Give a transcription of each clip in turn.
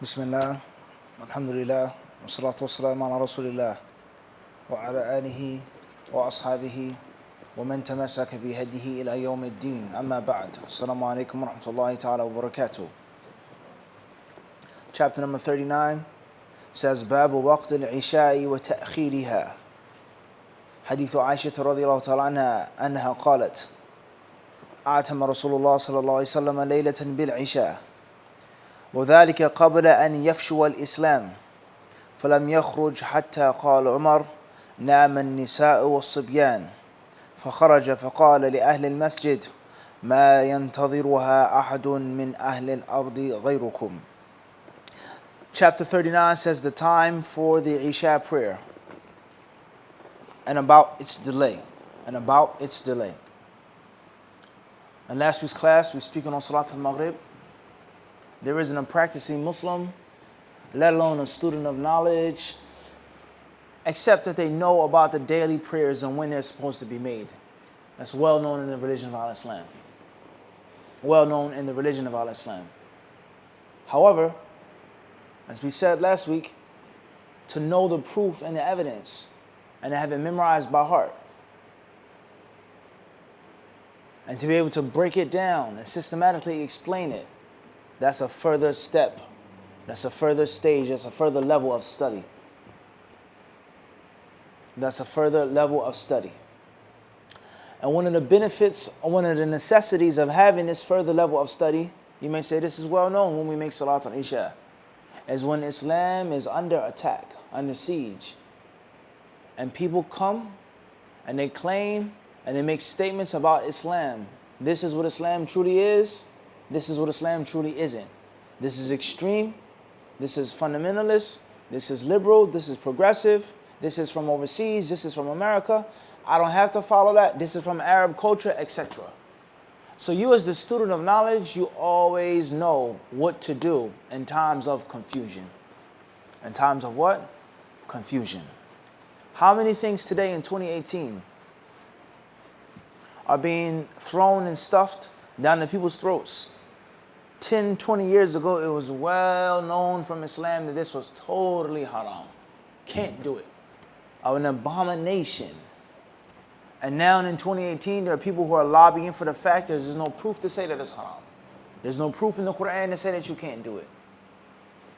Bismillah, alhamdulillah, wa salatu wa salam ala rasulillah, wa ala alihi wa ashabihi, wa man tamasaka bi hadihi ila yawm ad-din, amma ba'd. Assalamu alaikum wa rahmatullahi ta'ala wa barakatuh. Chapter number 39 says, Babu waqt al-isha'i wa ta'khiriha. Hadith Aisha radiyallahu ta'ala anha, anha qalat, أعتم رسول الله صلى الله عليه وسلم ليلة بالعشاء وذلك قبل أن يفشو الإسلام فلم يخرج حتى قال عمر نام النساء والصبيان فخرج فقال لأهل المسجد ما ينتظرها أحد من أهل الأرض غيركم. Chapter 39 says the time for the Isha prayer and about its delay. In last week's class, we speaking on Salat al-Maghrib. There isn't a practicing Muslim, let alone a student of knowledge, except that they know about the daily prayers and when they're supposed to be made. That's well known in the religion of Al-Islam. However, as we said last week, to know the proof and the evidence and to have it memorized by heart, and to be able to break it down and systematically explain it, that's a further step. That's a further stage. That's a further level of study. And one of the benefits, one of the necessities of having this further level of study, you may say this is well known when we make Salat al-Isha, is when Islam is under attack, under siege. And people come and they claim and they make statements about Islam. This is what Islam truly is. This is what Islam truly isn't. This is extreme. This is fundamentalist. This is liberal. This is progressive. This is from overseas. This is from America. I don't have to follow that. This is from Arab culture, etc. So you as the student of knowledge, you always know what to do in times of confusion. In times of what? Confusion. How many things today in 2018 are being thrown and stuffed down the people's throats? 10, 20 years ago, it was well known from Islam that this was totally haram. Can't do it. An abomination. And now in 2018, there are people who are lobbying for the fact that there's no proof to say that it's haram. There's no proof in the Quran to say that you can't do it.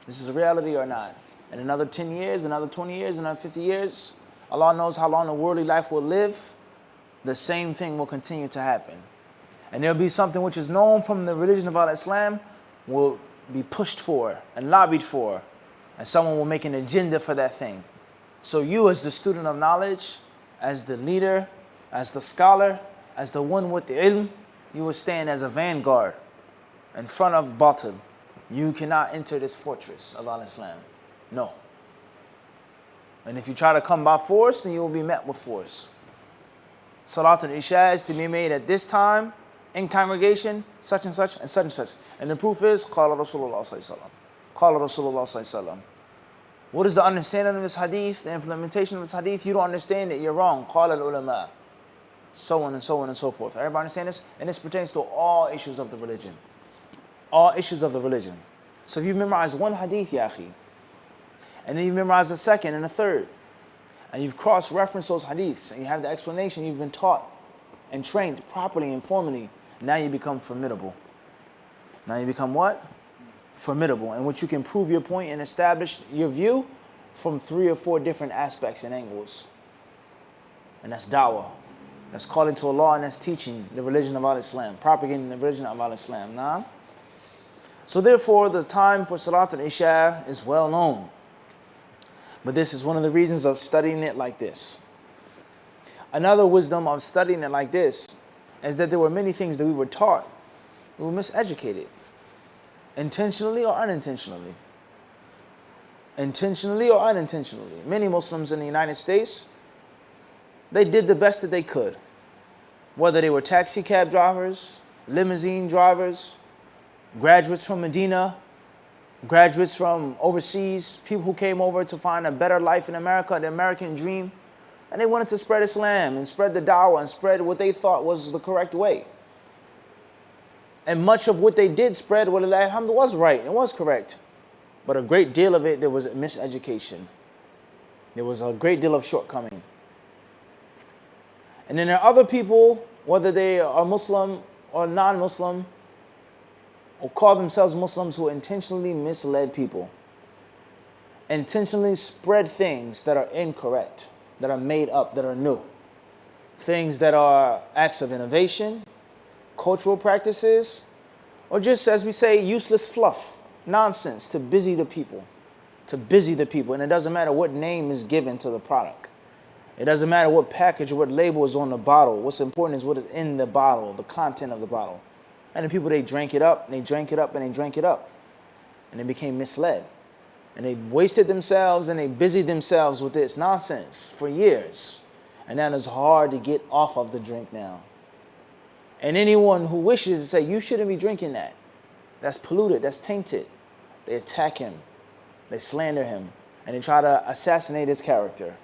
This is a reality or not. In another 10 years, another 20 years, another 50 years, Allah knows how long the worldly life will live, the same thing will continue to happen. And there'll be something which is known from the religion of Al-Islam will be pushed for and lobbied for, and someone will make an agenda for that thing. So you as the student of knowledge, as the leader, as the scholar, as the one with the ilm, you will stand as a vanguard in front of batil. You cannot enter this fortress of Al-Islam. No. And if you try to come by force, then you will be met with force. Salat al-Isha is to be made at this time, in congregation, such and such and such and such. And the proof is, Qala Rasulullah sallallahu alaihi wasallam. Qala Rasulullah sallallahu alaihi wasallam. What is the understanding of this hadith, the implementation of this hadith? You don't understand it, you're wrong. Qala al-ulama. So on and so on and so forth. Everybody understand this? And this pertains to all issues of the religion. All issues of the religion. So if you've memorized one hadith, ya akhi, and then you've memorized a second and a third, and you've cross-referenced those hadiths, and you have the explanation, you've been taught and trained properly and formally, now you become formidable. Now you become what? Formidable, in which you can prove your point and establish your view from 3 or 4 different aspects and angles. And that's da'wah. That's calling to Allah, and that's teaching the religion of Al-Islam, propagating the religion of Al-Islam. Nah? So therefore, the time for Salat al-Isha is well known. But this is one of the reasons of studying it like this. Another wisdom of studying it like this is that there were many things that we were taught. We were miseducated. Intentionally or unintentionally. Intentionally or unintentionally. Many Muslims in the United States, they did the best that they could. Whether they were taxi cab drivers, limousine drivers, graduates from Medina, graduates from overseas, people who came over to find a better life in America, the American dream. And they wanted to spread Islam and spread the da'wah and spread what they thought was the correct way. And much of what they did spread, walillahil hamd, was right, it was correct. But a great deal of it, there was miseducation. There was a great deal of shortcoming. And then there are other people, whether they are Muslim or non-Muslim, or call themselves Muslims, who intentionally misled people. Intentionally spread things that are incorrect, that are made up, that are new. Things that are acts of innovation, cultural practices, or just, as we say, useless fluff, nonsense to busy the people. To busy the people. And it doesn't matter what name is given to the product. It doesn't matter what package or what label is on the bottle. What's important is what is in the bottle, the content of the bottle. And the people, they drank it up, and they drank it up, and they drank it up. And they became misled. And they wasted themselves, and they busied themselves with this nonsense for years. And now it's hard to get off of the drink now. And anyone who wishes to say, you shouldn't be drinking that, that's polluted, that's tainted, they attack him, they slander him, and they try to assassinate his character.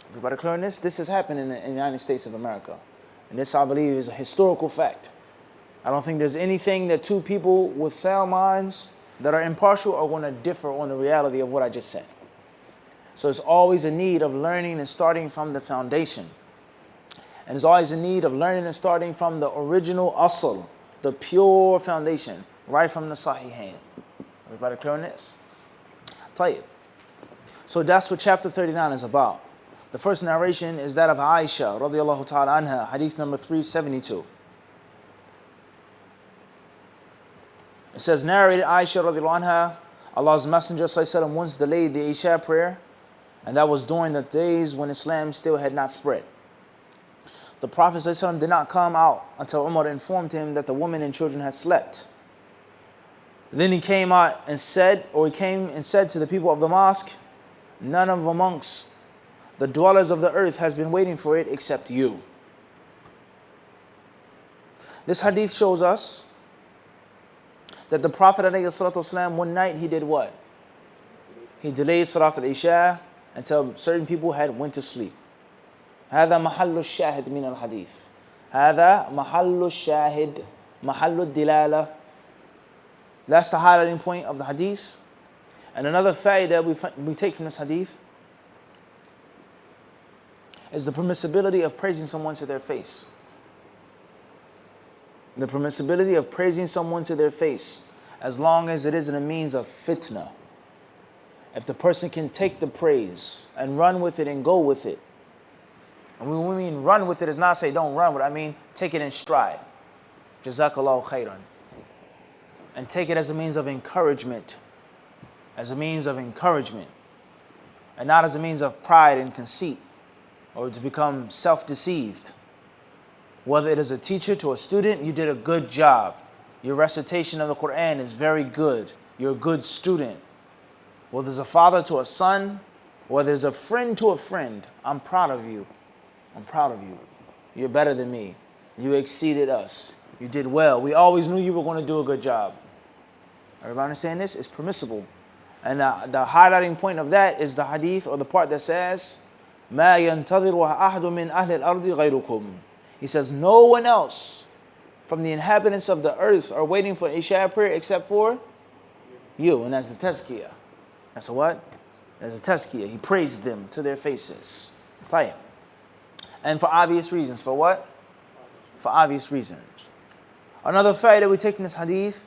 Everybody clear on this? This has happened in the United States of America. And this, I believe, is a historical fact. I don't think there's anything that two people with sound minds that are impartial are going to differ on the reality of what I just said. So there's always a need of learning and starting from the foundation. And there's always a need of learning and starting from the original asl, the pure foundation, right from the Sahihain. Everybody clear on this? Tayyib. So that's what chapter 39 is about. The first narration is that of Aisha, radiallahu ta'ala anha, hadith number 372. It says, narrated Aisha, radiallahu anha, Allah's Messenger sallallahu alaihi wasallam once delayed the Isha prayer, and that was during the days when Islam still had not spread. The Prophet sallallahu alaihi wasallam did not come out until Umar informed him that the women and children had slept. Then he came out and said, to the people of the mosque, none of amongst the dwellers of the earth has been waiting for it except you. This hadith shows us that the Prophet ﷺ, one night he did what? He delayed Salat al-Isha until certain people had went to sleep. هذا محل الشاهد من الحديث. هذا محل الشاهد محل الدلالة. That's the highlighting point of the hadith. And another fact that we take from this hadith is the permissibility of praising someone to their face. The permissibility of praising someone to their face, as long as it isn't a means of fitna. If the person can take the praise and run with it and go with it. And when we mean run with it, is not say don't run with it. I mean take it in stride. Jazakallahu khairan. And take it as a means of encouragement. As a means of encouragement. And not as a means of pride and conceit. Or to become self-deceived. Whether it is a teacher to a student, you did a good job. Your recitation of the Quran is very good. You're a good student. Whether it's a father to a son, whether it's a friend to a friend, I'm proud of you. I'm proud of you. You're better than me. You exceeded us. You did well. We always knew you were going to do a good job. Everybody understand this? It's permissible. And the highlighting point of that is the hadith, or the part that says, مَا يَنْتَظِرُ أَحَدٌ مِّنْ أَهْلِ الْأَرْضِ غَيْرُكُمْ. He says, no one else from the inhabitants of the earth are waiting for Isha prayer except for you. And that's the tazkiyah. That's a what? That's a tazkiyah. He praised them to their faces. Tayyib. And for obvious reasons. For what? For obvious reasons. Another fact that we take from this hadith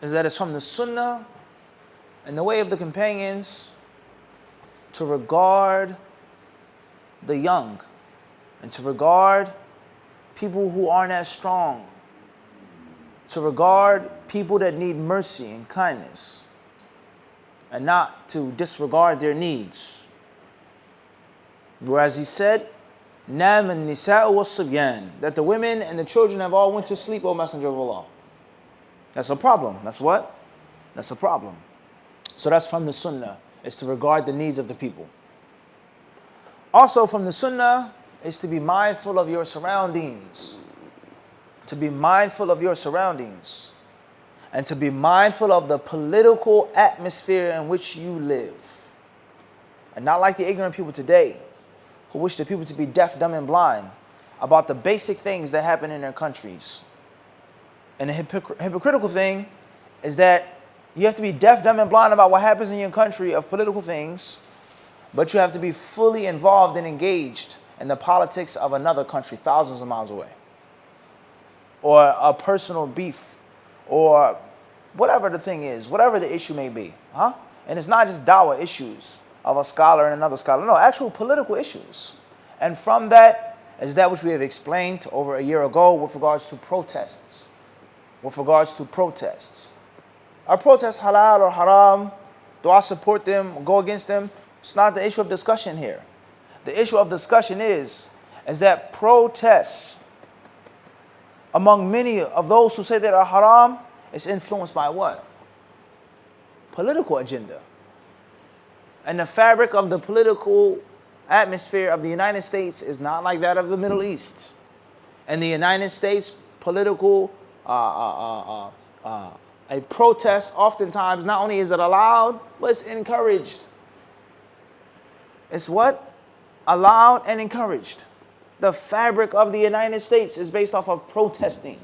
is that it's from the sunnah and the way of the companions to regard the young and to regard people who aren't as strong, to regard people that need mercy and kindness, and not to disregard their needs. Whereas he said, Nam an-nisa'u was-sibyan, that the women and the children have all went to sleep, O Messenger of Allah. That's a problem. That's what? That's a problem. So that's from the sunnah, is to regard the needs of the people. Also from the sunnah is to be mindful of your surroundings. To be mindful of your surroundings. And to be mindful of the political atmosphere in which you live. And not like the ignorant people today, who wish the people to be deaf, dumb, and blind about the basic things that happen in their countries. And the hypocritical thing is that you have to be deaf, dumb, and blind about what happens in your country of political things, but you have to be fully involved and engaged in the politics of another country thousands of miles away, or a personal beef, or whatever the thing is, whatever the issue may be. And it's not just dawah issues of a scholar and another scholar. No, actual political issues. And from that is that which we have explained over a year ago with regards to protests. With regards to protests. Are protests halal or haram? Do I support them or go against them? It's not the issue of discussion here. The issue of discussion is that protests among many of those who say that are haram is influenced by what? Political agenda. And the fabric of the political atmosphere of the United States is not like that of the Middle East. And the United States political a protest, oftentimes, not only is it allowed, but it's encouraged. It's what? Allowed and encouraged. The fabric of the United States is based off of protesting.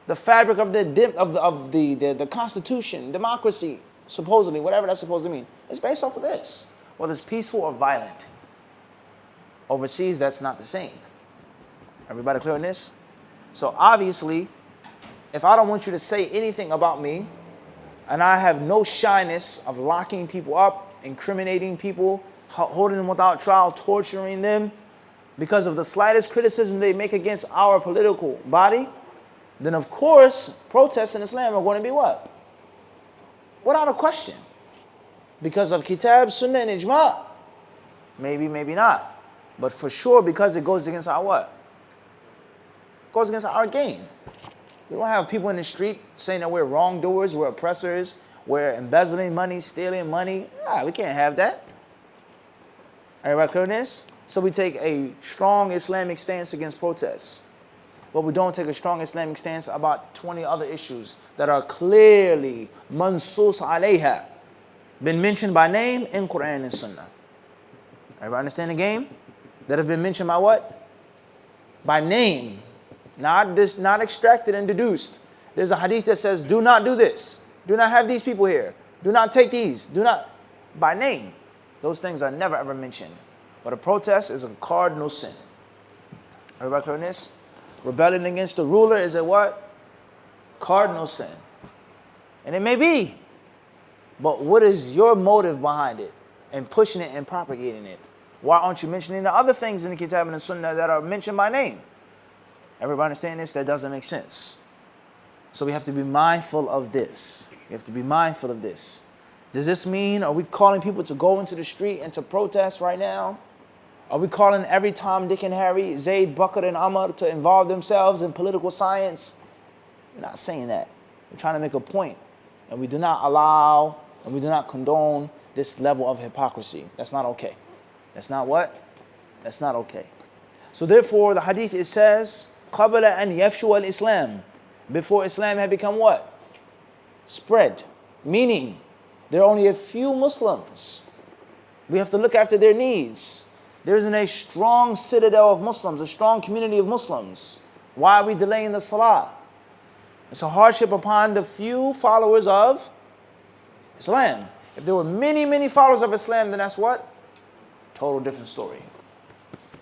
The fabric of the Constitution, democracy, supposedly, whatever that's supposed to mean, is based off of this. Whether it's peaceful or violent. Overseas, that's not the same. Everybody clear on this? So obviously, if I don't want you to say anything about me, and I have no shyness of locking people up, incriminating people, holding them without trial, torturing them, because of the slightest criticism they make against our political body, then of course, protests in Islam are going to be what? Without a question. Because of Kitab, Sunnah, and Ijma'. Maybe, maybe not. But for sure, because it goes against our what? It goes against our gain. We don't have people in the street saying that we're wrongdoers, we're oppressors, we're embezzling money, stealing money. We can't have that. Everybody clear on this? So we take a strong Islamic stance against protests. But we don't take a strong Islamic stance about 20 other issues that are clearly mansus alayha, been mentioned by name in Quran and Sunnah. Everybody understand the game? That have been mentioned by what? By name. Not extracted and deduced. There's a hadith that says, do not do this. Do not have these people here. Do not take these. Do not. By name. Those things are never ever mentioned. But a protest is a cardinal sin. Everybody clear on this? Rebelling against the ruler is a what? Cardinal sin. And it may be. But what is your motive behind it? And pushing it and propagating it? Why aren't you mentioning the other things in the Kitab and the Sunnah that are mentioned by name? Everybody understand this? That doesn't make sense. So we have to be mindful of this. We have to be mindful of this. Does this mean, are we calling people to go into the street and to protest right now? Are we calling every Tom, Dick, and Harry, Zayd, Bakr, and Amr to involve themselves in political science? We're not saying that. We're trying to make a point. And we do not allow, and we do not condone this level of hypocrisy. That's not okay. That's not what? That's not okay. So therefore, the hadith, it says, قَبَلَ أَنْ يَفْشُوَ الْإِسْلَامِ, before Islam had become what? Spread. Meaning, there are only a few Muslims. We have to look after their needs. There isn't a strong citadel of Muslims, a strong community of Muslims. Why are we delaying the salah? It's a hardship upon the few followers of Islam. If there were many, many followers of Islam, then that's what? Total different story.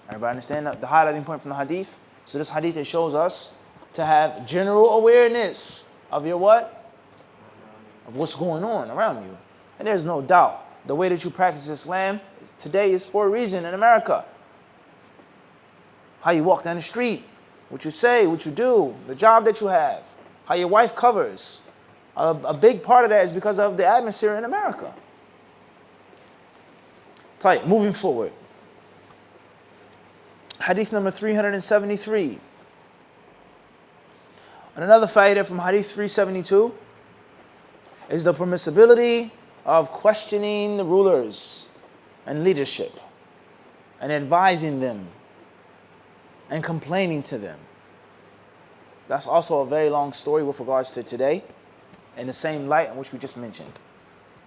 Everybody understand the highlighting point from the hadith? So this hadith, it shows us to have general awareness of your what? Of what's going on around you. And there's no doubt, the way that you practice Islam today is for a reason in America. How you walk down the street, what you say, what you do, the job that you have, how your wife covers. A big part of that is because of the atmosphere in America. Tight, moving forward. Hadith number 373. And another fa'idah from Hadith 372 is the permissibility of questioning the rulers and leadership and advising them and complaining to them. That's also a very long story with regards to today in the same light in which we just mentioned.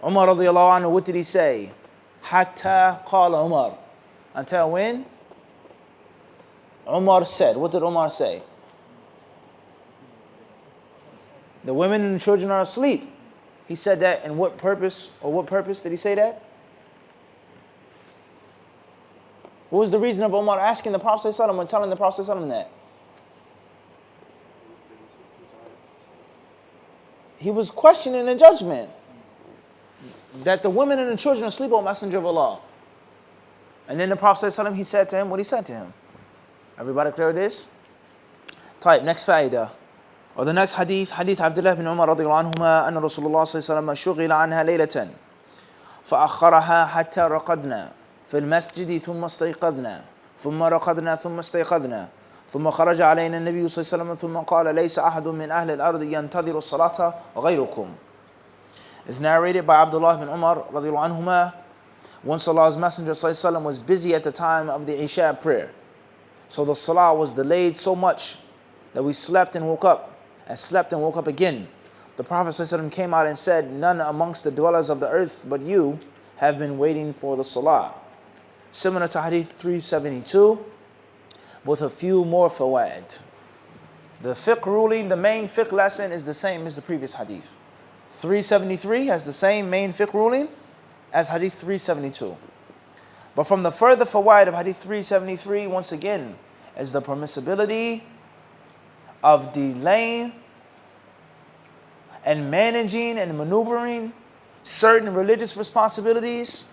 Umar radiallahu anhu, what did he say? Hatta qala Umar. Until when? Umar said. What did Umar say? The women and the children are asleep. He said that in what purpose, or what purpose did he say that? What was the reason of Umar asking the Prophet ﷺ and telling the Prophet ﷺ that? He was questioning the judgment. That the women and the children are asleep, O Messenger of Allah. And then the Prophet ﷺ, he said to him what he said to him. Everybody clear with this? Type, next fa'idah. Or the next hadith, hadith Abdullah bin Umar radiyallahu anhuma, anna Rasulullah sallallahu alayhi wa sallam shughila anha laylatan. فأخرها حتى رقدنا في المسجد ثم استيقظنا ثم رقدنا ثم استيقظنا ثم خرج علينا النبي صلى الله عليه وسلم ثم قال ليس أحد من أهل الأرض ينتظر الصلاة غيركم. It's narrated by Abdullah bin Umar radiyallahu anhuma. Once Allah's Messenger sallallahu alayhi wa sallam was busy at the time of the Isha prayer. So the salah was delayed so much that we slept and woke up, and slept and woke up again. The Prophet ﷺ came out and said, none amongst the dwellers of the earth but you have been waiting for the salah. Similar to Hadith 372, with a few more fawaid. The fiqh ruling, the main fiqh lesson is the same as the previous Hadith. 373 has the same main fiqh ruling as Hadith 372. But from the further fawaid of Hadith 373, once again, is the permissibility of delaying and managing and maneuvering certain religious responsibilities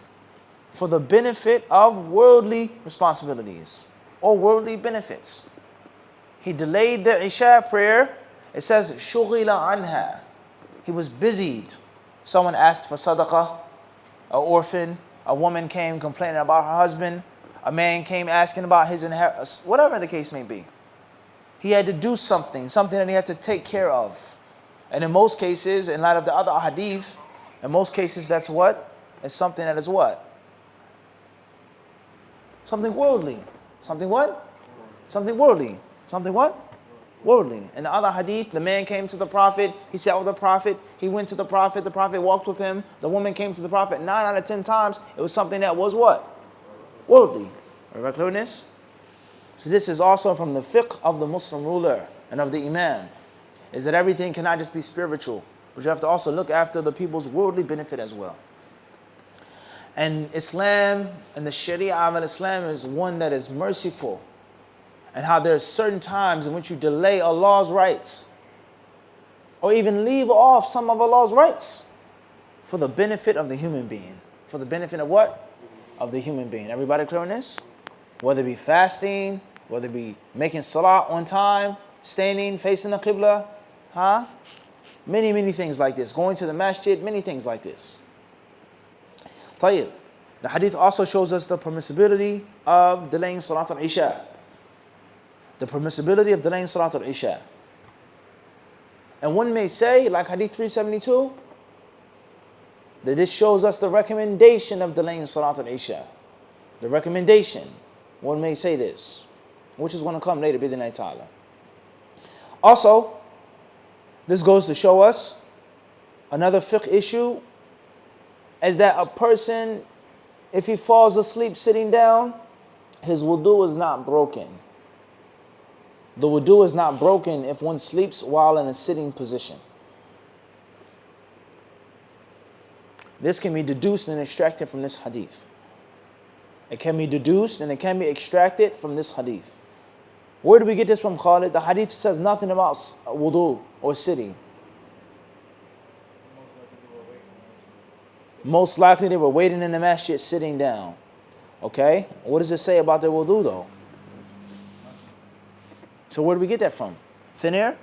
for the benefit of worldly responsibilities or worldly benefits. He delayed the Isha prayer. It says, shughila anha. He was busied. Someone asked for sadaqah, an orphan, a woman came complaining about her husband, a man came asking about his inheritance, whatever the case may be. He had to do something that he had to take care of. And in most cases, in light of the other hadith, in most cases that's what? It's something that is what? Something worldly. Something what? Something worldly. Something what? Worldly. In the other hadith, the man came to the Prophet, he sat with the Prophet, he went to the Prophet walked with him, the woman came to the Prophet. 9 out of 10 times, it was something that was what? Worldly. Everybody clear on this? So this is also from the fiqh of the Muslim ruler and of the Imam, is that everything cannot just be spiritual, but you have to also look after the people's worldly benefit as well. And Islam and the Sharia of Islam is one that is merciful, and how there are certain times in which you delay Allah's rights or even leave off some of Allah's rights for the benefit of the human being. For the benefit of what? Of the human being. Everybody clear on this? Whether it be fasting, whether it be making salah on time, standing, facing the qibla, many, many things like this. Going to the masjid, many things like this. Tayyib. The hadith also shows us the permissibility of delaying Salat al-Isha. The permissibility of delaying Salat al-Isha. And one may say, like Hadith 372, that this shows us the recommendation of delaying Salat al-Isha. The recommendation. One may say this, which is going to come later, bidhnillahi ta'ala. Also, this goes to show us another fiqh issue, is that a person, if he falls asleep sitting down, his wudu is not broken. The wudu is not broken if one sleeps while in a sitting position. This can be deduced and extracted from this hadith. It can be deduced and it can be extracted from this hadith. Where do we get this from, Khalid? The hadith says nothing about wudu or sitting. Most likely they were waiting in the masjid sitting down. Okay? What does it say about their wudu though? So where do we get that from? Thin air?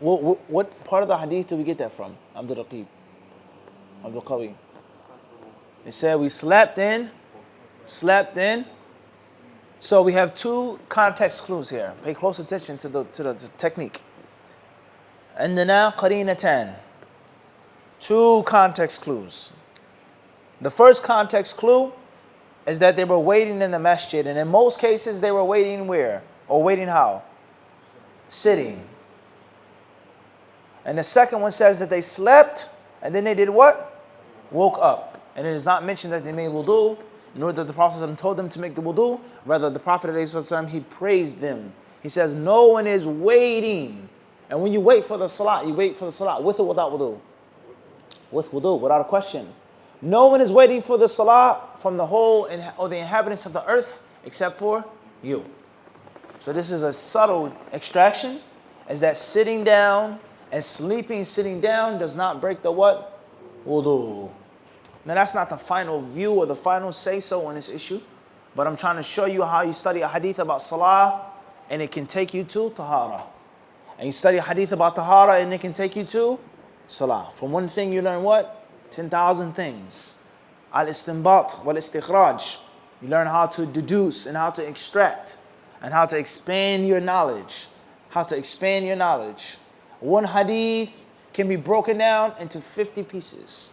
What part of the hadith do we get that from? Abdul Raqib, Abdul Qawi. It said we slept in. So we have two context clues here. Pay close attention to the technique. عندنا قرينتان. Two context clues. The first context clue is that they were waiting in the masjid, and in most cases they were waiting where? Or waiting how? Sitting. And the second one says that they slept and then they did what? Woke up. And it is not mentioned that they made wudu. nor that the Prophet ﷺ told them to make the wudu. Rather, the Prophet ﷺ, he praised them. He says, no one is waiting. And when you wait for the salat, you wait for the salat with or without wudu? With wudu, without a question. No one is waiting for the salat from the whole or the inhabitants of the earth except for you. So this is a subtle extraction, is that sitting down and sleeping sitting down does not break the what? Wudu. Now that's not the final view or the final say-so on this issue, but I'm trying to show you how you study a hadith about salah and it can take you to tahara. And you study a hadith about tahara and it can take you to salah. From one thing you learn what? 10,000 things. Al-istinbat wal-istikhraj. You learn how to deduce and how to extract and how to expand your knowledge. How to expand your knowledge. One hadith can be broken down into 50 pieces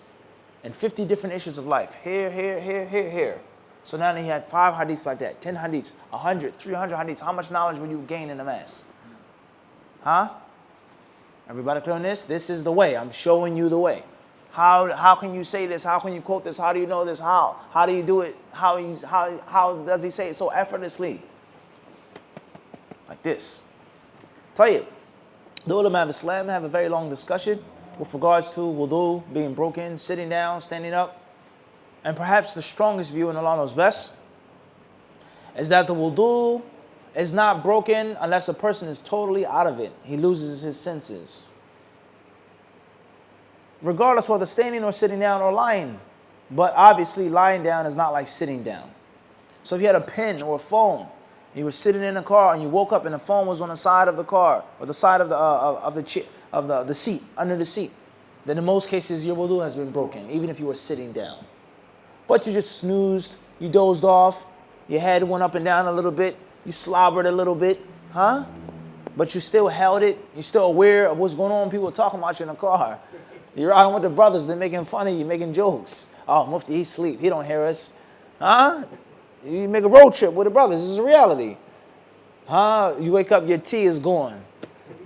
and 50 different issues of life. Here. So now that he had 5 hadiths like that, 10 hadiths, 100, 300 hadiths, how much knowledge will you gain in a mass? Huh? Everybody clear on this? This is the way. I'm showing you the way. How can you say this? How can you quote this? How do you know this? How? How do you do it? How does he say it so effortlessly? Like this. Tayyib. The ulama of Islam have a very long discussion with regards to wudu being broken, sitting down, standing up. And perhaps the strongest view, and Allah knows best, is that the wudu is not broken unless a person is totally out of it. He loses his senses. Regardless whether standing or sitting down or lying. But obviously lying down is not like sitting down. So if you had a pen or a phone, you were sitting in a car and you woke up and the phone was on the side of the car or the side of the seat, under the seat, then in most cases your wudu has been broken, even if you were sitting down. But you just snoozed, you dozed off, your head went up and down a little bit, you slobbered a little bit, huh? But you still held it, you're still aware of what's going on, people are talking about you in the car. You're riding with the brothers, they're making fun of you, making jokes. Oh, Mufti, he sleep, he don't hear us. Huh? You make a road trip with the brothers, this is a reality. Huh? You wake up, your tea is gone.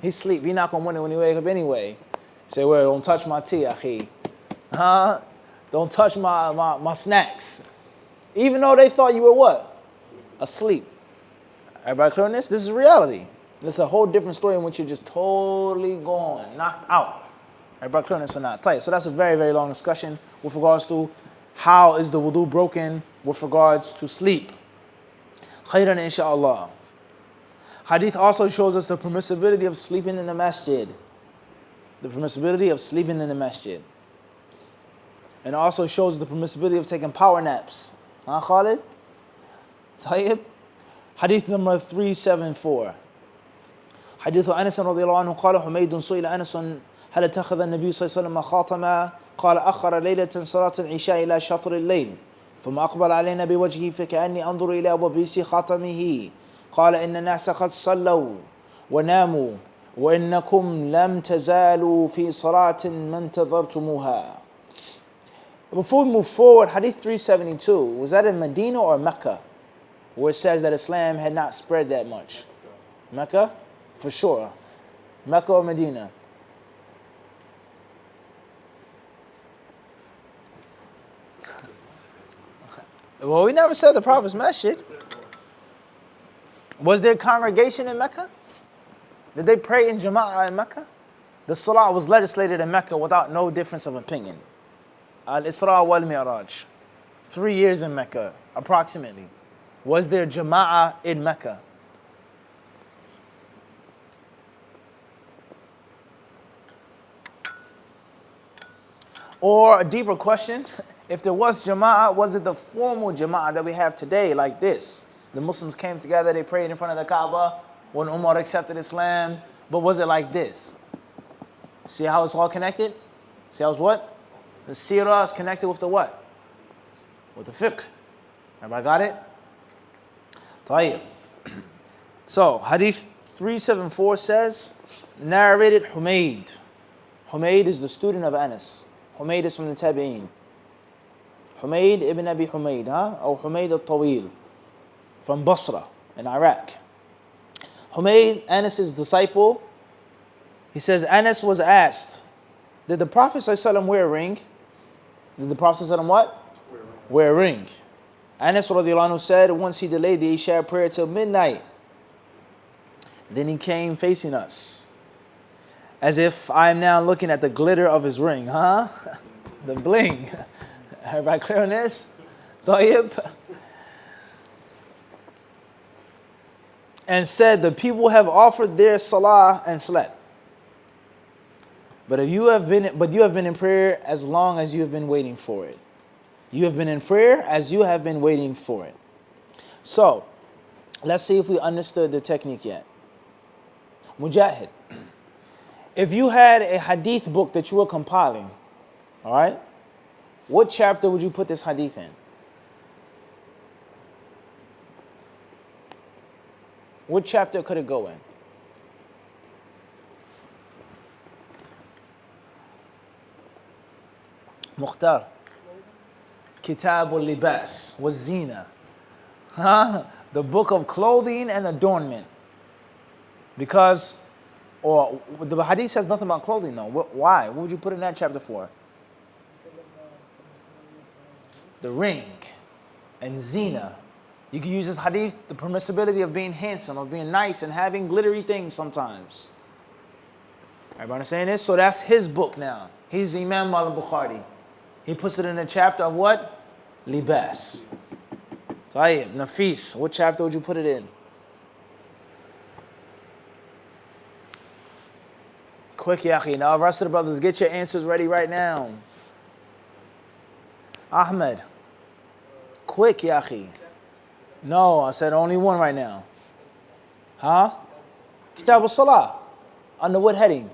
He sleep, he not gonna want it when he wake up anyway. Say, well, don't touch my tea, akhi. Huh? Don't touch my snacks. Even though they thought you were what? Asleep. Everybody clear on this? This is reality. This is a whole different story in which you're just totally gone, knocked out. Everybody clear on this or not? So that's a very, very long discussion with regards to how is the wudu broken with regards to sleep. Khairan inshaAllah. Hadith also shows us the permissibility of sleeping in the masjid. The permissibility of sleeping in the masjid. And also shows the permissibility of taking power naps. Huh, Khalid? Tayyib. Hadith number 374. حديث أنس رضي الله عنه قال حميد سئل أنس هل اتخذ النبي صلى الله عليه وسلم خاتما قال أخر ليلة صلاة العشاء إلى شطر الليل ثم أقبل علينا بوجهه فكأني أنظر إلى وبيس خاتمه قال إن الناس قد صلوا وناموا وإنكم لم تزالوا في صلاة ما انتظرتموها. Before we move forward, Hadith 372, was that in Medina or Mecca? Where it says that Islam had not spread that much. Mecca? For sure. Mecca or Medina? Well, we never said the Prophet's masjid. Was there congregation in Mecca? Did they pray in Jama'ah in Mecca? The Salah was legislated in Mecca without no difference of opinion. Al-Isra wal-Mi'raj. 3 years in Mecca, approximately. Was there Jama'ah in Mecca? Or a deeper question, if there was Jama'ah, was it the formal Jama'ah that we have today, like this? The Muslims came together, they prayed in front of the Kaaba when Umar accepted Islam, but was it like this? See how it's all connected? See how it's what? The seerah is connected with the what? With the fiqh. Everybody got it? Tayyib. So, Hadith 374 says, narrated Humayd. Humayd is the student of Anas. Humayd is from the Tabi'een. Humayd ibn Abi Humayd, or Humayd al-Tawil, from Basra in Iraq. Humayd, Anas' disciple, he says, Anas was asked, did the Prophet ﷺ wear a ring? Did the Prophet ﷺ what? Wear a ring. Anas radiallahu anhu said once he delayed the Isha prayer till midnight. Then he came facing us, as if I am now looking at the glitter of his ring. Huh? The bling. Everybody clear on this? Tayyib. And said, the people have offered their salah and slept. But you have been in prayer as long as you have been waiting for it. You have been in prayer as you have been waiting for it. So, let's see if we understood the technique yet. Mujahid, if you had a hadith book that you were compiling, all right, what chapter would you put this hadith in? What chapter could it go in? Mukhtar. Kitab al-Libas was Zina. The book of clothing and adornment. Because, or the hadith says nothing about clothing though. Why? What would you put in that chapter for? The ring and Zina. You can use this hadith, the permissibility of being handsome, of being nice and having glittery things sometimes. Everybody understand this? So that's his book now. He's Imam al-Bukhari. He puts it in the chapter of what? Libas. Tayyib, Nafis. What chapter would you put it in? Quick, Yahi. Now, rest of the brothers, get your answers ready right now. Ahmed. Quick, Yahi. No, I said only one right now. Huh? Kitab al-Salah. Under what heading?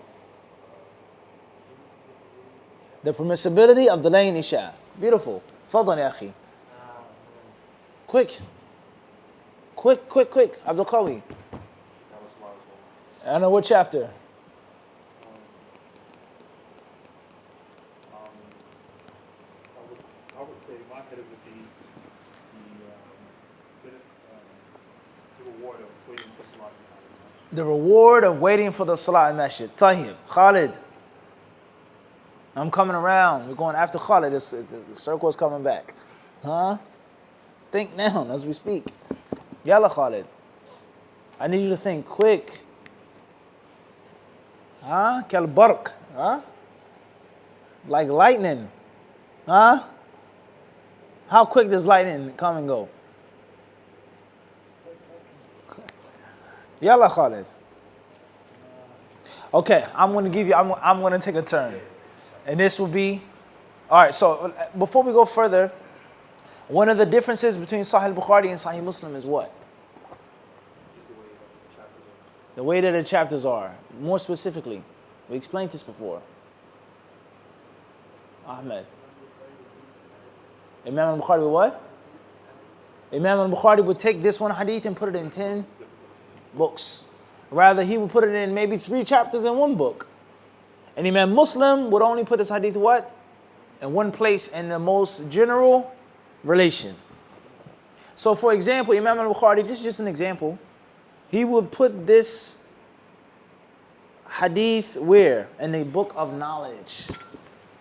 The permissibility of delaying Isha. Beautiful. Fadlan, ya akhi. Quick. Abdul Qawi. I know what chapter. I would say my head would be the reward of waiting for Salah inside the masjid. The reward of waiting for the Salah in Masjid. Tayyib. Khalid. I'm coming around. We're going after Khalid. The circle is coming back. Huh? Think now as we speak. Yalla Khalid. I need you to think quick. Huh? Kal barq. Huh? Like lightning. Huh? How quick does lightning come and go? Yalla Khalid. Okay, I'm going to take a turn. And this will be, all right, so before we go further, one of the differences between Sahih Bukhari and Sahih Muslim is what? The way that the chapters are. More specifically, we explained this before. Ahmed. Imam al-Bukhari would what? Imam al-Bukhari would take this one hadith and put it in 10 books. Rather, he would put it in maybe 3 chapters in one book. And Imam Muslim would only put this hadith what? In one place in the most general relation. So for example, Imam al-Bukhari, this is just an example, he would put this hadith where? In the book of knowledge.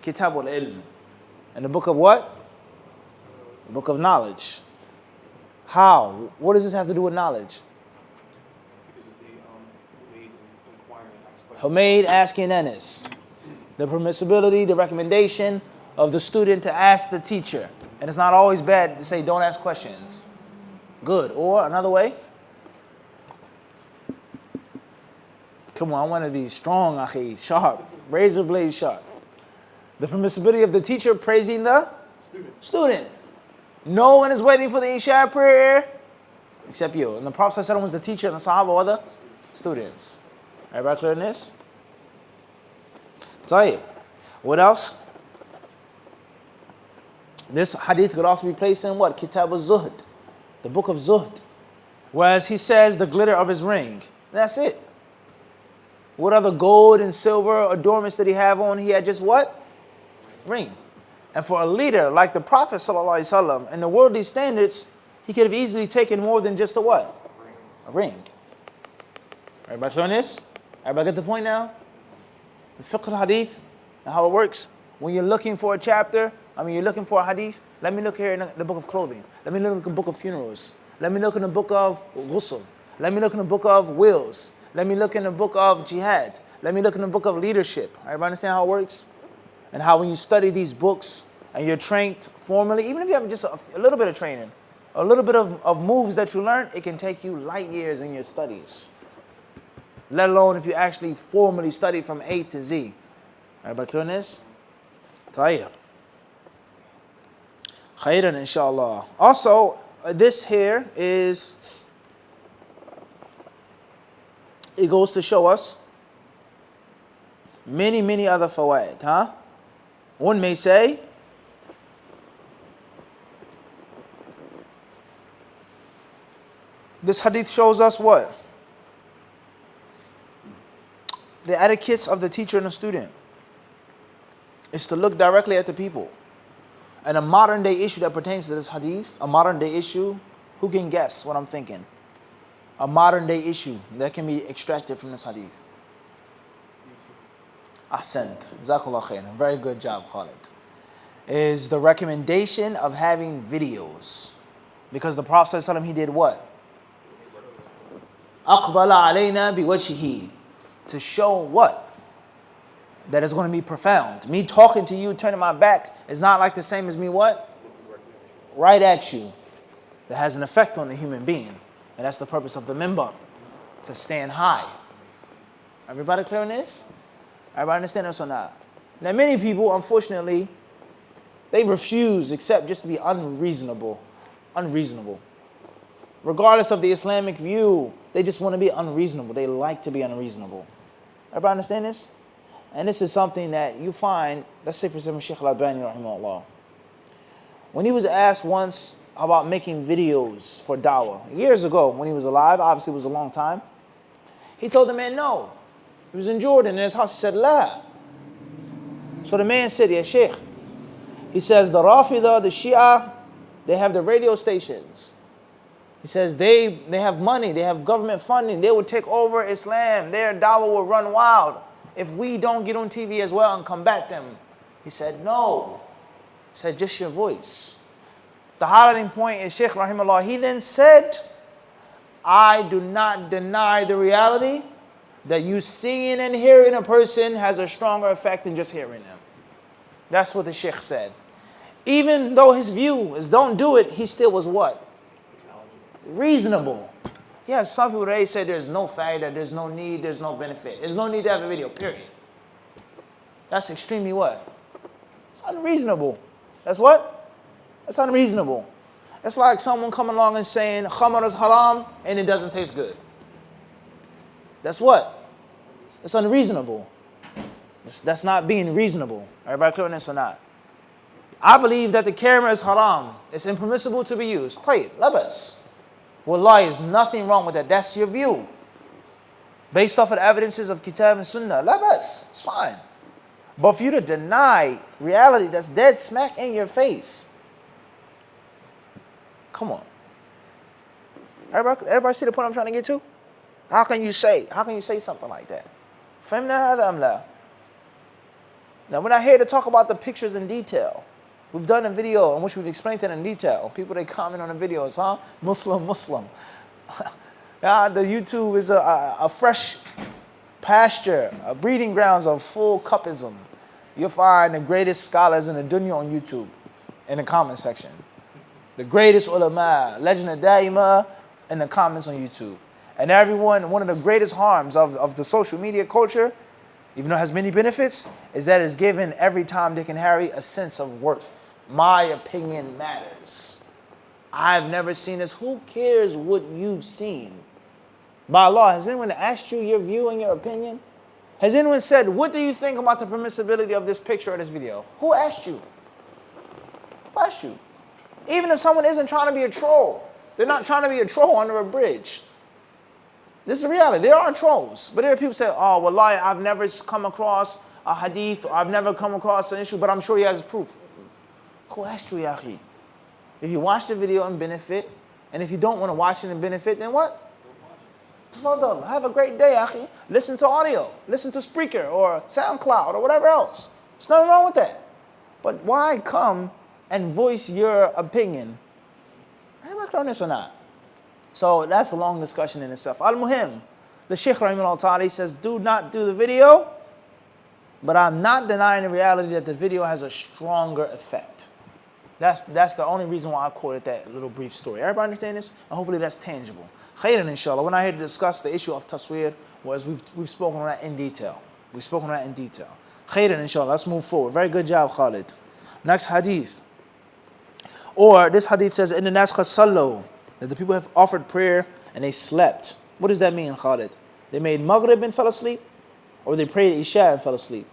Kitab al-Ilm. In the book of what? The book of knowledge. How? What does this have to do with knowledge? Humayd asking Anas. The permissibility, the recommendation of the student to ask the teacher. And it's not always bad to say don't ask questions. Good. Or another way. Come on, I want to be strong, akhi, sharp. Razor blade sharp. The permissibility of the teacher praising the student. No one is waiting for the Isha prayer except you. And the Prophet ﷺ was the teacher and the Sahaba were the students. Everybody clear on this? Tayyib. What else? This hadith could also be placed in what? Kitab al-Zuhd. The book of Zuhd. Whereas he says the glitter of his ring. That's it. What other gold and silver adornments did he have on? He had just what? Ring. And for a leader like the Prophet ﷺ, in the worldly standards, he could have easily taken more than just a what? A ring. Everybody clear on this? Everybody get the point now? The fiqh al-hadith and how it works. When you're looking for a chapter, you're looking for a hadith, Let me look here in the book of clothing. Let me look in the book of funerals. Let me look in the book of ghusl. Let me look in the book of wills. Let me look in the book of jihad. Let me look in the book of leadership. Everybody understand how it works? And how when you study these books and you're trained formally, even if you have just a little bit of training, a little bit of moves that you learn, it can take you light years in your studies. Let alone if you actually formally study from A to Z. Everybody clear on this? Tayyib. Khairan, inshallah. Also, this here is, it goes to show us many, many other fawaid, huh? One may say, this hadith shows us what? The etiquettes of the teacher and the student is to look directly at the people. And a modern day issue that pertains to this hadith, a modern day issue, who can guess what I'm thinking? A modern day issue that can be extracted from this hadith. Ahsant. Jazakallah khairan. Very good job, Khalid. Is the recommendation of having videos. Because the Prophet ﷺ, he did what? Aqbala alayna biwajhihi. To show what? That is going to be profound. Me talking to you, turning my back, is not like the same as me what? Right at you. That has an effect on the human being. And that's the purpose of the minbar. To stand high. Everybody clear on this? Everybody understand this or not? Now many people, unfortunately, they refuse except just to be unreasonable. Unreasonable. Regardless of the Islamic view, they just want to be unreasonable. They like to be unreasonable. Everybody understand this? And this is something that you find, let's say for example, Shaykh al-Albani rahimahullah. When he was asked once about making videos for da'wah, years ago when he was alive, obviously it was a long time, he told the man no. He was in Jordan in his house, he said, la. So the man said, yeah, Shaykh. He says, the Rafida, the Shia, they have the radio stations. He says, they have money, they have government funding, they will take over Islam, their da'wah will run wild if we don't get on TV as well and combat them. He said, no. He said, just your voice. The highlighting point is Shaykh rahimahullah, he then said, I do not deny the reality that you seeing and hearing a person has a stronger effect than just hearing them. That's what the Shaykh said. Even though his view is don't do it, he still was what? Reasonable. Yeah, some people today say there's no faida, there's no need, there's no benefit. There's no need to have a video, period. That's extremely what? It's unreasonable. That's what? That's unreasonable. It's like someone coming along and saying khamar is haram and it doesn't taste good. That's what? It's unreasonable. That's not being reasonable. Everybody clear on this or not? I believe that the camera is haram. It's impermissible to be used. Tayyib, labas. Wallahi, there's nothing wrong with that. That's your view. Based off of the evidences of Kitab and Sunnah. Labas. It's fine. But for you to deny reality that's dead smack in your face. Come on. Everybody see the point I'm trying to get to? How can you say something like that? Now we're not here to talk about the pictures in detail. We've done a video in which we've explained it in detail. People, they comment on the videos, huh? Muslim. The YouTube is a fresh pasture, a breeding grounds of full cupism. You'll find the greatest scholars in the dunya on YouTube in the comment section. The greatest ulama, Lajna Daima, in the comments on YouTube. And everyone, one of the greatest harms of the social media culture, even though it has many benefits, is that it's given every Tom, Dick, and Harry a sense of worth. My opinion matters. I've never seen this. Who cares what you've seen? By Allah, has anyone asked you your view and your opinion? Has anyone said, what do you think about the permissibility of this picture or this video? Who asked you? Who asked you? Even if someone isn't trying to be a troll, they're not trying to be a troll under a bridge. This is reality. There are trolls. But there are people who say, oh, wallahi, I've never come across a hadith, or I've never come across an issue, but I'm sure he has proof. Who asked you, Yahi? If you watch the video and benefit, and if you don't want to watch it and benefit, then what? Tafadal, have a great day, Yahi. Listen to audio. Listen to Spreaker or SoundCloud or whatever else. There's nothing wrong with that. But why come and voice your opinion. Am I clear on this or not? So that's a long discussion in itself. Al-Muhim, the Shaykh Rahimahullah Ta'ala says, do not do the video, but I'm not denying the reality that the video has a stronger effect. That's the only reason why I quoted that little brief story. Everybody understand this? And hopefully that's tangible. Khairan, inshallah. We're not here to discuss the issue of tasweer, whereas we've spoken on that in detail. We've spoken on that in detail. Khairan, inshallah. Let's move forward. Very good job, Khalid. Next hadith. Or this hadith says, in the nas qad sallu, that the people have offered prayer and they slept. What does that mean, Khalid? They made Maghrib and fell asleep? Or they prayed Isha and fell asleep?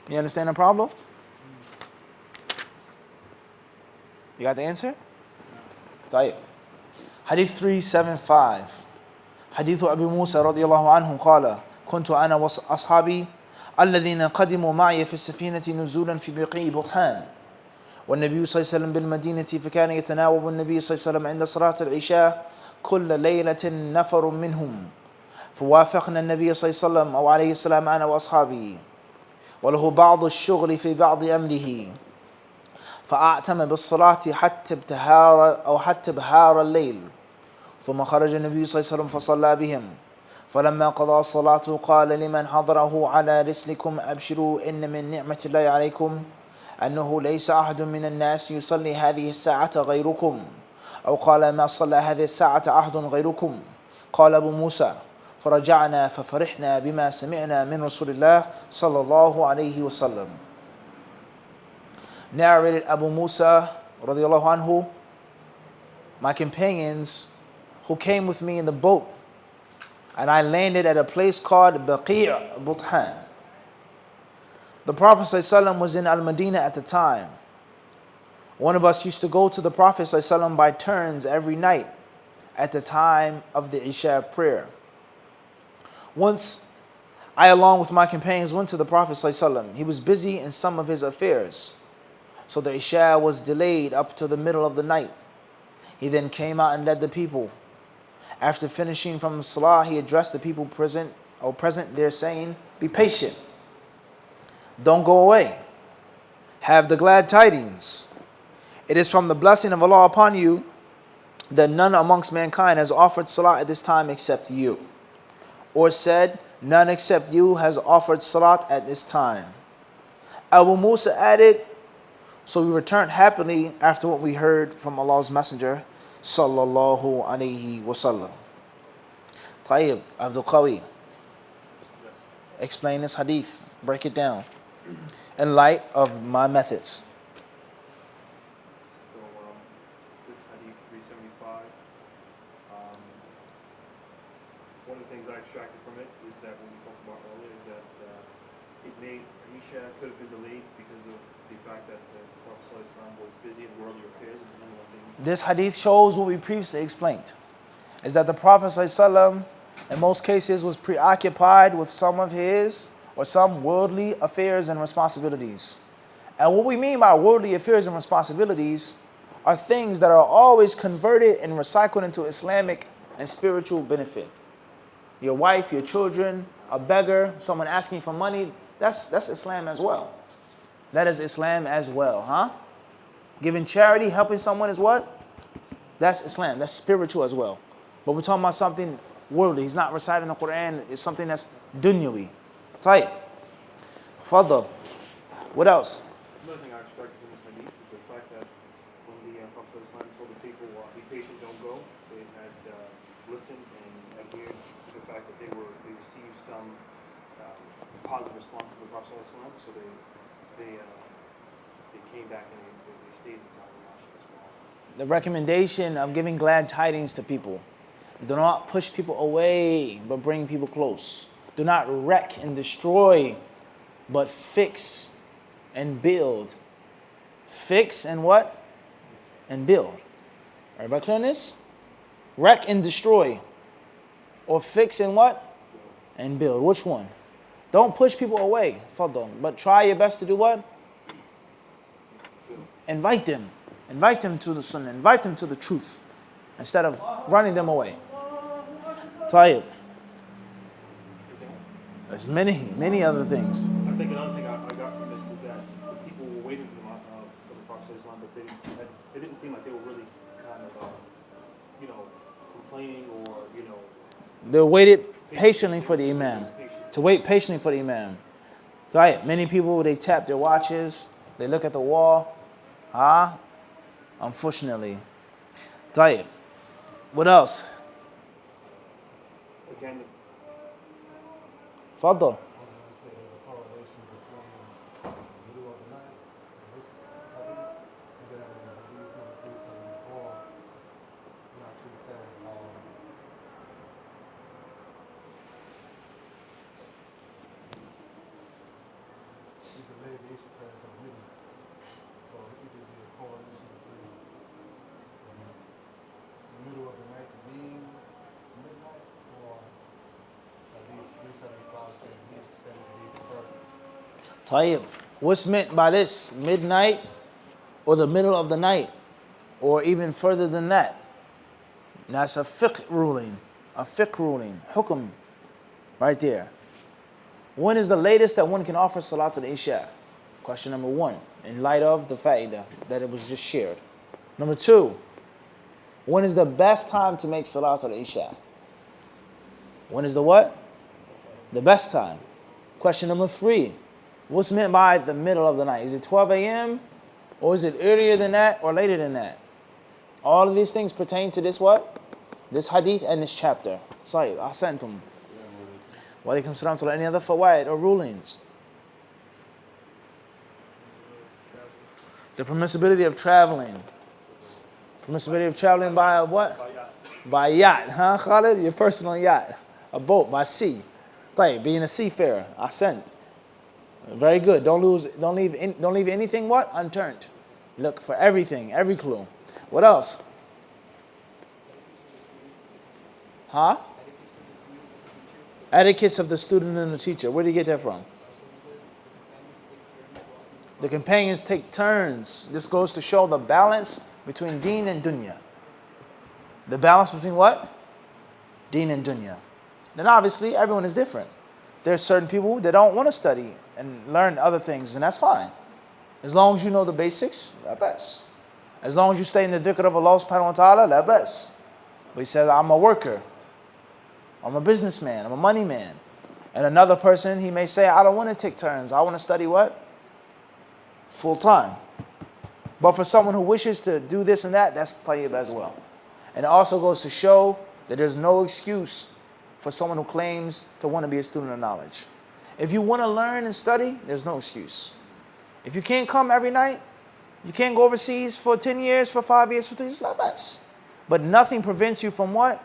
You understand the problem? You got the answer? طيب. Hadith 375. حديث أبي موسى رضي الله عنه قال كنت أنا وأصحابي الذين قدموا معي في السفينة نزولا في بقيع بطحان والنبي صلى الله عليه وسلم بالمدينة فكان يتناوب النبي صلى الله عليه وسلم عند صلاة العشاء كل ليلة نفر منهم فوافقنا النبي صلى الله عليه وسلم أو عليه السلام أنا وأصحابي وله بعض الشغل في بعض أمره فأعتم بالصلاة حتى بهار الليل ثم خرج النبي صلى الله عليه وسلم فصلى بهم فلما قضى الصلاة قال لمن حضره على رسلكم أبشروا إن من نعمة الله عليكم أنه ليس أحد من الناس يصلي هذه الساعة غيركم أو قال ما صلى هذه الساعة أحد غيركم قال أبو موسى فرجعنا ففرحنا بما سمعنا من رسول الله صلى الله عليه وسلم. Narrated Abu Musa radiallahu anhu, my companions who came with me in the boat, and I landed at a place called Baqi' Buthan. The Prophet ﷺ was in Al-Madinah at the time. One of us used to go to the Prophet ﷺ by turns every night at the time of the Isha prayer. Once, I along with my companions went to the Prophet ﷺ. He was busy in some of his affairs, so the Isha was delayed up to the middle of the night. He then came out and led the people. After finishing from the Salah, he addressed the people present there saying, be patient. Don't go away. Have the glad tidings. It is from the blessing of Allah upon you that none amongst mankind has offered Salah at this time except you. Or said, none except you has offered Salat at this time. Abu Musa added, so we returned happily after what we heard from Allah's Messenger sallallahu alayhi wasallam. Tayyib, Abdul Qawi, explain this hadith, break it down in light of my methods. So this hadith 375, one of the things I extracted from it is that when we talked about earlier is that it made Isha could have been delayed because of the fact that the Prophet ﷺ was busy in worldly affairs and none of things. This hadith shows what we previously explained, is that the Prophet ﷺ in most cases was preoccupied with some of his or some worldly affairs and responsibilities. And what we mean by worldly affairs and responsibilities are things that are always converted and recycled into Islamic and spiritual benefit. Your wife, your children, a beggar, someone asking for money, that's Islam as well. That is Islam as well, huh? Giving charity, helping someone is what? That's Islam, that's spiritual as well. But we're talking about something worldly. He's not reciting the Quran, it's something that's dunyawi. Tayyib. Fadl. What else? Another thing I extracted from this hadith is the fact that when the Prophet ﷺ told the people, be patient, don't go, they had listened and adhered to the fact that they received some positive response from the Prophet ﷺ, so they came back and they stayed inside the mosque as well. The recommendation of giving glad tidings to people. Do not push people away, but bring people close. Do not wreck and destroy, but fix and build. Fix and what? And build. Everybody clear on this? Wreck and destroy. Or fix and what? And build. Which one? Don't push people away, but try your best to do what? Invite them. Invite them to the sunnah. Invite them to the truth instead of running them away. Tayyib. There's many other things. I think another thing I got from this is that the people were waiting for the Prophet ﷺ, but they didn't seem like they were really kind of, complaining or, They waited patiently for the Imam. To wait patiently for the Imam. Tayyib. Many people, they tap their watches. They look at the wall. Unfortunately. Tayyib. What else? Again, Fadl. Tayyib. What's meant by this? Midnight or the middle of the night? Or even further than that? That's a fiqh ruling. A fiqh ruling. Hukm. Right there. When is the latest that one can offer Salat al-Isha? Question number one. In light of the fa'idah that it was just shared. Number two. When is the best time to make Salat al-Isha? When is the what? The best time. Question number three. What's meant by the middle of the night? Is it 12 a.m. or is it earlier than that or later than that? All of these things pertain to this what? This hadith and this chapter. Sorry, ahsantum. Wa alaikum salam to any other fawaid or rulings? The permissibility of traveling. Permissibility of traveling by a what? By yacht, huh, Khalid? Your personal yacht. A boat, by sea. Right, being a seafarer. Ahsant. Very good. Don't leave anything what? Unturned. Look for everything, every clue. What else? Huh? Etiquettes of the student and the teacher. Where do you get that from? The companions take turns. This goes to show the balance between deen and dunya. The balance between what? Deen and dunya. Then obviously everyone is different. There's certain people that don't want to study and learn other things, and that's fine. As long as you know the basics, la bas. As long as you stay in the dhikr of Allah subhanahu wa ta'ala, la bas. But he says, I'm a worker. I'm a businessman. I'm a money man. And another person, he may say, I don't want to take turns. I want to study what? Full time. But for someone who wishes to do this and that, that's tayyib as well. And it also goes to show that there's no excuse for someone who claims to want to be a student of knowledge. If you want to learn and study, there's no excuse. If you can't come every night, you can't go overseas for 10 years, for 5 years, for 3 years, it's not best. But nothing prevents you from what?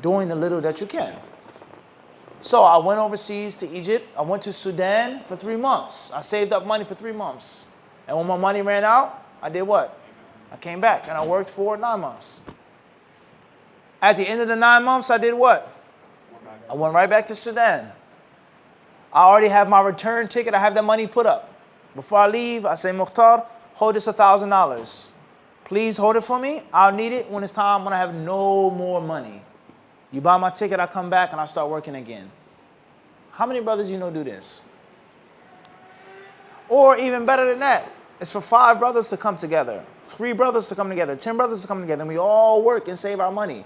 Doing the little that you can. So I went overseas to Egypt. I went to Sudan for 3 months. I saved up money for 3 months. And when my money ran out, I did what? I came back and I worked for 9 months. At the end of the 9 months, I did what? I went right back to Sudan. I already have my return ticket. I have that money put up. Before I leave, I say, Mukhtar, hold this $1,000. Please hold it for me. I'll need it when it's time when I have no more money. You buy my ticket, I come back and I start working again. How many brothers you know do this? Or even better than that, it's for 5 brothers to come together, 3 brothers to come together, 10 brothers to come together, and we all work and save our money.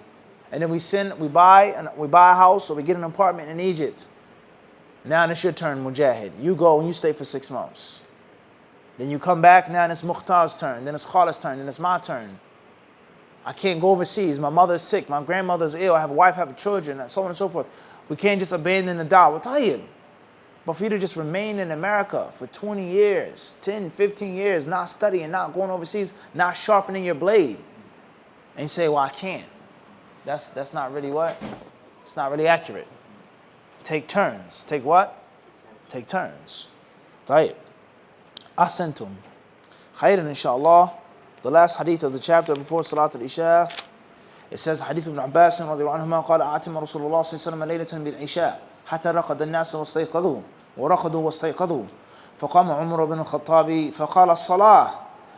And then we buy a house or we get an apartment in Egypt. Now it's your turn, Mujahid. You go and you stay for 6 months. Then you come back, now it's Mukhtar's turn, then it's Khalid's turn, then it's my turn. I can't go overseas. My mother's sick, my grandmother's ill, I have a wife, I have children, and so on and so forth. We can't just abandon the da'wah. Tayyib. But for you to just remain in America for 20 years, 10, 15 years, not studying, not going overseas, not sharpening your blade, and you say, well, I can't. That's not really what? It's not really accurate. Take turns. Take what? Take turns. Tayyib. Ahsantum. Khairan, inshallah. The last hadith of the chapter before Salat al-Isha. It says, Hadith ibn Abbas radiallahu anhuma قال أعتم رسول الله صلى الله عليه وسلم ليلة بالعشاء حتى رقد الناس واستيقظوا ورقدوا واستيقظوا فقام عمر بن الخطاب فقال الصلاة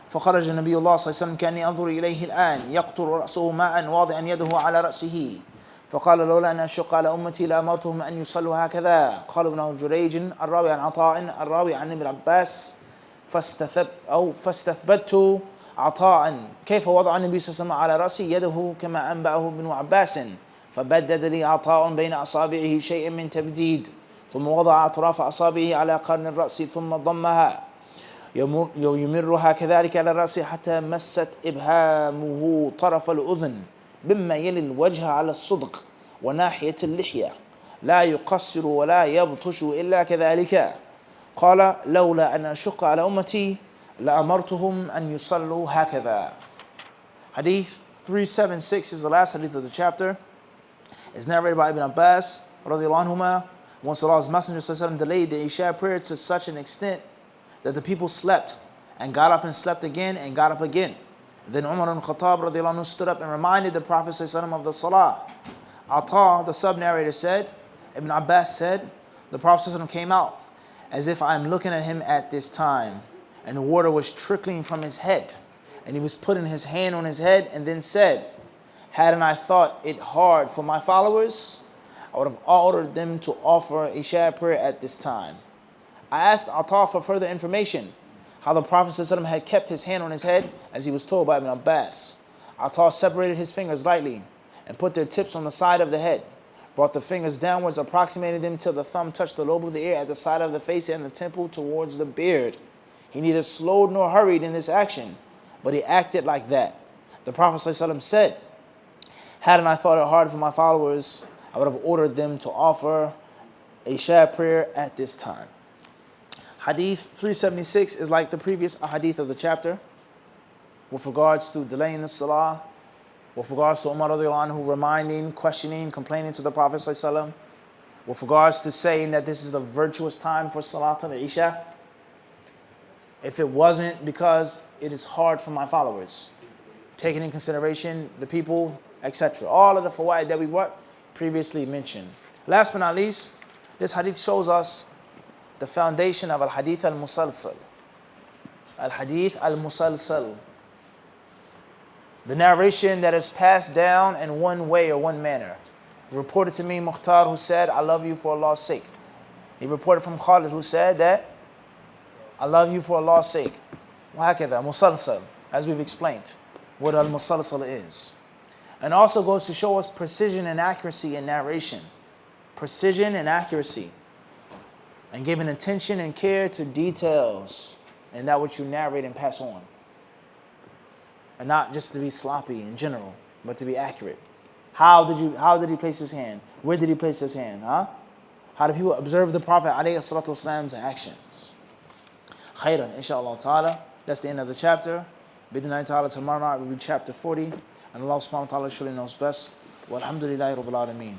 فخرج النبي الله صلى الله عليه وسلم كأني أنظر إليه الآن يقطر رأسه ماء واضعا يده على رأسه فقال لولا أن أشق على أمتي لأمرتهم أن يصلوا هكذا. قال ابن جريج الراوي عن عطاء الراوي عن ابن عباس فاستثبت عطاء كيف وضع النبي صلى الله عليه وسلم على رأسه يده كما أنبأه ابن عباس فبدد لي عطاء بين أصابعه شيء من تبديد ثم وضع أطراف أصابعه على قرن الرأس ثم ضمها يمرها كذلك على الرأس حتى مست إبهامه طرف الأذن مما يلي الوجه على الصدق وناحية اللحية لا يقصر ولا يبطش إلا كذلك. قال لولا أن أشق على أمتي لأمرتهم أن يصلوا هكذا. Hadith 376 is the last hadith of the chapter. It's narrated by Ibn Abbas radiallahu anhuma. Once Allah's Messenger ﷺ delayed the Isha prayer to such an extent that the people slept and got up and slept again and got up again. Then Umar ibn Khattab radiallahu anhu stood up and reminded the Prophet ﷺ of the Salah. Ata, the sub-narrator, said, Ibn Abbas said, the Prophet ﷺ came out as if I am looking at him at this time, and the water was trickling from his head, and he was putting his hand on his head and then said, hadn't I thought it hard for my followers, I would have ordered them to offer Isha prayer at this time. I asked Ata for further information, how the Prophet ﷺ had kept his hand on his head as he was told by Ibn Abbas. Ata separated his fingers lightly and put their tips on the side of the head, brought the fingers downwards, approximated them till the thumb touched the lobe of the ear at the side of the face and the temple towards the beard. He neither slowed nor hurried in this action, but he acted like that. The Prophet ﷺ said, hadn't I thought it hard for my followers, I would have ordered them to offer Isha prayer at this time. Hadith 376 is like the previous hadith of the chapter with regards to delaying the salah, with regards to Umar radiallahu anhu reminding, questioning, complaining to the Prophet ﷺ, with regards to saying that this is the virtuous time for Salat al-Isha. If it wasn't because it is hard for my followers, taking in consideration the people, etc. All of the fawaid that we previously mentioned. Last but not least, this hadith shows us the foundation of al-hadith al-musalsal. Al-hadith al-musalsal. The narration that is passed down in one way or one manner. Reported to me Mukhtar, who said, I love you for Allah's sake. He reported from Khalid, who said that, I love you for Allah's sake. وهكذا musalsal, as we've explained what al-musalsal is. And also goes to show us precision and accuracy in narration. Precision and accuracy. And giving attention and care to details in that which you narrate and pass on. And not just to be sloppy in general, but to be accurate. How did he place his hand? Where did he place his hand? How do people observe the Prophet ﷺ's actions? Khairan, inshaAllah ta'ala. That's the end of the chapter. Bidnai ta'ala, tomorrow night will be chapter 40. And Allah subhanahu wa ta'ala surely knows best. Walhamdulillahi rabbil alameen.